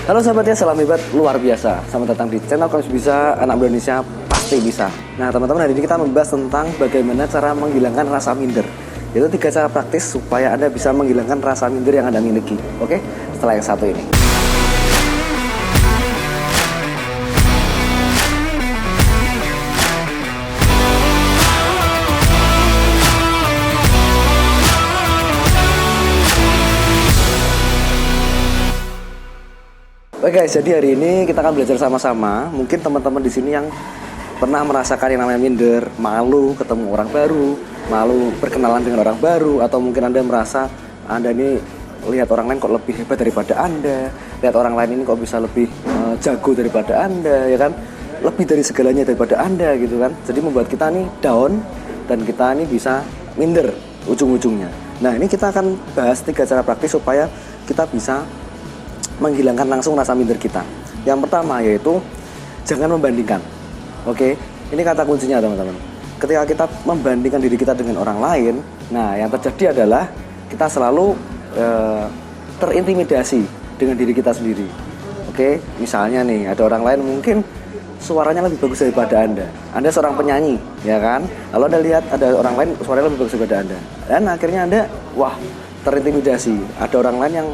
Halo sahabatnya, salam hebat luar biasa. Selamat datang di channel Kamus Bisa, anak Indonesia pasti bisa. Nah teman-teman, hari ini kita membahas tentang bagaimana cara menghilangkan rasa minder. Itu 3 cara praktis supaya Anda bisa menghilangkan rasa minder yang Anda miliki. Oke, setelah yang satu ini. Oke guys, jadi hari ini kita akan belajar sama-sama. Mungkin teman-teman di sini yang pernah merasakan yang namanya minder, malu ketemu orang baru, malu berkenalan dengan orang baru, atau mungkin Anda merasa Anda ini lihat orang lain kok lebih hebat daripada Anda, lihat orang lain ini kok bisa lebih jago daripada Anda, ya kan? Lebih dari segalanya daripada Anda gitu kan. Jadi membuat kita nih down dan kita ini bisa minder ujung-ujungnya. Nah, ini kita akan bahas 3 cara praktis supaya kita bisa menghilangkan langsung rasa minder kita. Yang pertama yaitu jangan membandingkan. Oke, ini kata kuncinya teman-teman. Ketika kita membandingkan diri kita dengan orang lain, nah yang terjadi adalah kita selalu terintimidasi dengan diri kita sendiri. Oke, misalnya nih ada orang lain mungkin suaranya lebih bagus daripada Anda. Anda seorang penyanyi, ya kan? Lalu Anda lihat ada orang lain suaranya lebih bagus daripada Anda, dan akhirnya Anda terintimidasi. Ada orang lain yang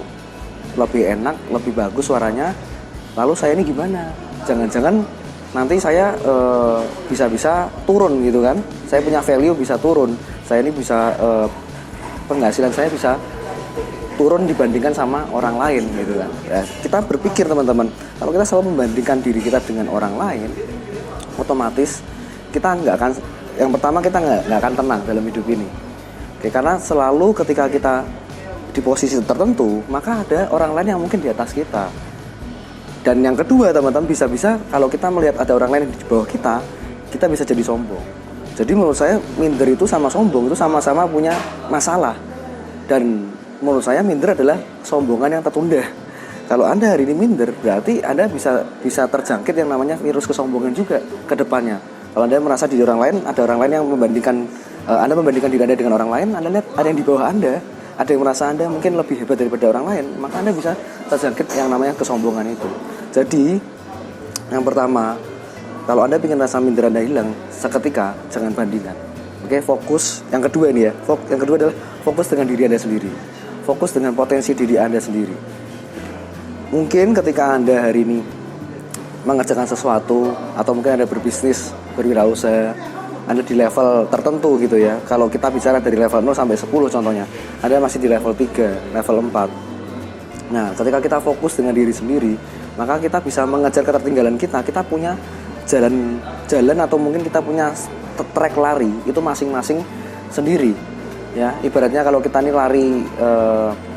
lebih enak, lebih bagus suaranya, lalu saya ini gimana? Jangan-jangan nanti saya bisa-bisa turun gitu kan? Saya punya value bisa turun, saya ini bisa penghasilan saya bisa turun dibandingkan sama orang lain gitu kan? Ya, kita berpikir teman-teman, kalau kita selalu membandingkan diri kita dengan orang lain, otomatis kita nggak akan, yang pertama kita nggak akan tenang dalam hidup ini. Oke, karena selalu ketika kita di posisi tertentu, maka ada orang lain yang mungkin di atas kita. Dan yang kedua teman-teman, bisa-bisa kalau kita melihat ada orang lain di bawah kita bisa jadi sombong. Jadi menurut saya minder itu sama sombong itu sama-sama punya masalah. Dan menurut saya minder adalah sombongan yang tertunda. Kalau Anda hari ini minder, berarti Anda bisa terjangkit yang namanya virus kesombongan juga ke depannya. Kalau Anda merasa di orang lain, ada orang lain yang membandingkan Anda membandingkan diri Anda dengan orang lain, Anda lihat ada yang di bawah Anda, ada yang merasa Anda mungkin lebih hebat daripada orang lain, maka Anda bisa terjangkit yang namanya kesombongan itu. Jadi, yang pertama, kalau Anda ingin rasa minder Anda hilang seketika, jangan bandingkan. Oke, fokus. Yang kedua ini ya, yang kedua adalah fokus dengan diri Anda sendiri. Fokus dengan potensi diri Anda sendiri. Mungkin ketika Anda hari ini mengerjakan sesuatu, atau mungkin Anda berbisnis, berwirausaha, Anda di level tertentu gitu ya. Kalau kita bicara dari level 0 sampai 10 contohnya, Anda masih di level 3, level 4. Nah, ketika kita fokus dengan diri sendiri, maka kita bisa mengejar ketertinggalan kita. Kita punya jalan atau mungkin kita punya track lari itu masing-masing sendiri. Ya, ibaratnya kalau kita ini lari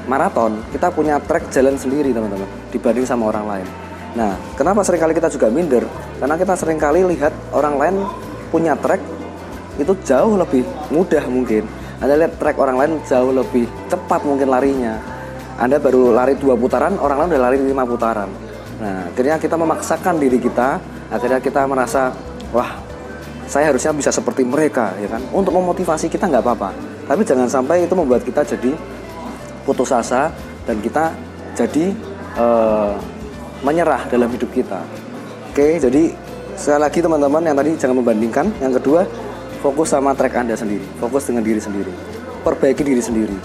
maraton, kita punya track jalan sendiri teman-teman, dibanding sama orang lain. Nah, kenapa seringkali kita juga minder? Karena kita seringkali lihat orang lain punya track itu jauh lebih mudah mungkin. Anda lihat track orang lain jauh lebih cepat mungkin larinya. Anda baru lari 2 putaran, orang lain udah lari 5 putaran. Nah, akhirnya kita memaksakan diri kita, akhirnya kita merasa, wah, saya harusnya bisa seperti mereka, ya kan? Untuk memotivasi kita nggak apa-apa, tapi jangan sampai itu membuat kita jadi putus asa dan kita jadi menyerah dalam hidup kita. Oke, jadi sekali lagi teman-teman, yang tadi jangan membandingkan. Yang kedua, fokus sama track Anda sendiri, fokus dengan diri sendiri, perbaiki diri sendiri.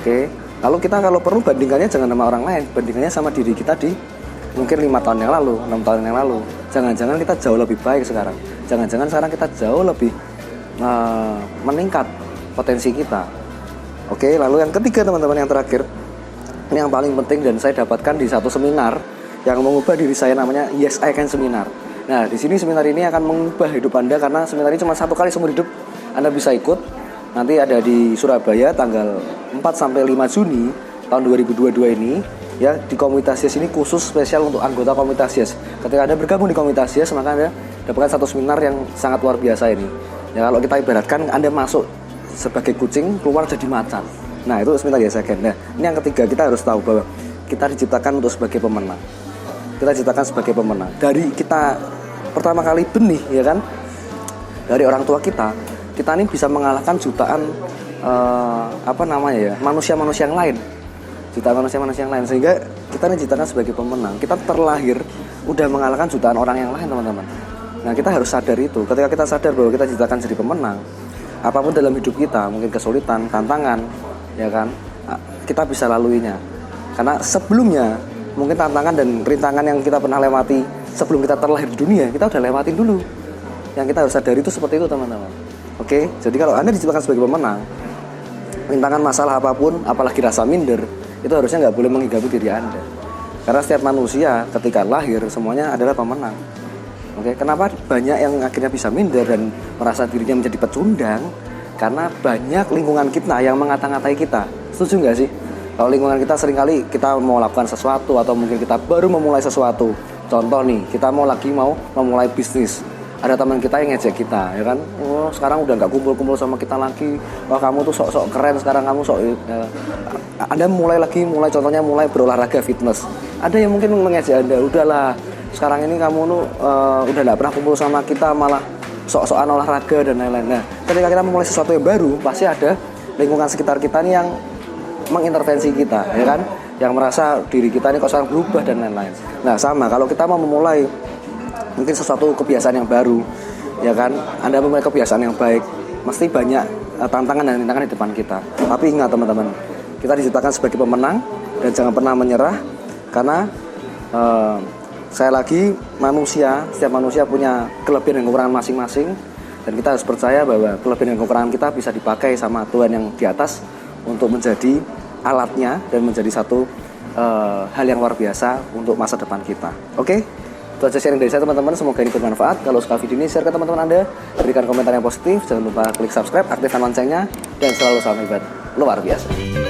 Oke, lalu kita kalau perlu bandingkannya jangan sama orang lain, bandingkannya sama diri kita di mungkin 5 tahun yang lalu, 6 tahun yang lalu. Jangan-jangan kita jauh lebih baik sekarang, jangan-jangan sekarang kita jauh lebih meningkat potensi kita. Oke, lalu yang ketiga teman-teman, yang terakhir, ini yang paling penting dan saya dapatkan di satu seminar yang mengubah diri saya, namanya Yes I Can Seminar. Nah, di sini seminar ini akan mengubah hidup Anda, karena seminar ini cuma 1 kali seumur hidup Anda bisa ikut. Nanti ada di Surabaya tanggal 4 sampai 5 Juni tahun 2022 ini ya, di Komunitas Yes ini khusus spesial untuk anggota Komunitas Yes. Ketika Anda bergabung di Komunitas Yes, maka Anda dapatkan satu seminar yang sangat luar biasa ini. Ya, kalau kita ibaratkan Anda masuk sebagai kucing, keluar jadi macan. Nah, itu seminar Yes I Can. Nah, ini yang ketiga, kita harus tahu bahwa kita diciptakan untuk sebagai pemenang. Kita diciptakan sebagai pemenang. Dari kita pertama kali benih, ya kan, dari orang tua kita ini bisa mengalahkan jutaan manusia-manusia yang lain, jutaan manusia-manusia yang lain. Sehingga kita diciptakan sebagai pemenang. Kita terlahir udah mengalahkan jutaan orang yang lain, teman-teman. Nah, kita harus sadar itu. Ketika kita sadar bahwa kita diciptakan jadi pemenang, apapun dalam hidup kita, mungkin kesulitan, tantangan, ya kan, kita bisa laluinya. Karena sebelumnya, mungkin tantangan dan rintangan yang kita pernah lewati sebelum kita terlahir di dunia, kita udah lewatin dulu. Yang kita harus sadari itu seperti itu, teman-teman. Oke, jadi kalau Anda diciptakan sebagai pemenang, rintangan masalah apapun, apalagi rasa minder, itu harusnya nggak boleh menghinggapi diri Anda. Karena setiap manusia ketika lahir semuanya adalah pemenang. Oke, kenapa banyak yang akhirnya bisa minder dan merasa dirinya menjadi pecundang? Karena banyak lingkungan kita yang mengata-ngatai kita. Setuju nggak sih? Kalau lingkungan kita seringkali kita mau lakukan sesuatu atau mungkin kita baru memulai sesuatu. Contoh nih, kita mau memulai bisnis. Ada teman kita yang ngejek kita, ya kan? Oh, sekarang udah nggak kumpul-kumpul sama kita lagi. Wah, kamu tuh sok-sok keren sekarang, kamu sok. Anda mulai contohnya mulai berolahraga fitness. Ada yang mungkin mengejek Anda, udahlah. Sekarang ini kamu tuh udah nggak pernah kumpul sama kita, malah sok-sokan olahraga dan lain-lain. Nah, ketika kita memulai sesuatu yang baru, pasti ada lingkungan sekitar kita nih yang mengintervensi kita, ya kan? Yang merasa diri kita ini kok sekarang berubah dan lain-lain. Nah, sama kalau kita mau memulai mungkin sesuatu kebiasaan yang baru, ya kan? Anda memulai kebiasaan yang baik, mesti banyak tantangan dan rintangan di depan kita. Tapi ingat, teman-teman, kita diciptakan sebagai pemenang dan jangan pernah menyerah, karena saya lagi manusia, setiap manusia punya kelebihan dan kekurangan masing-masing, dan kita harus percaya bahwa kelebihan dan kekurangan kita bisa dipakai sama Tuhan yang di atas untuk menjadi alatnya dan menjadi satu hal yang luar biasa untuk masa depan kita. Oke? Itu aja sharing dari saya, teman-teman. Semoga ini bermanfaat. Kalau suka video ini, share ke teman-teman Anda, berikan komentar yang positif, jangan lupa klik subscribe, aktifkan loncengnya, dan selalu salam hebat luar biasa.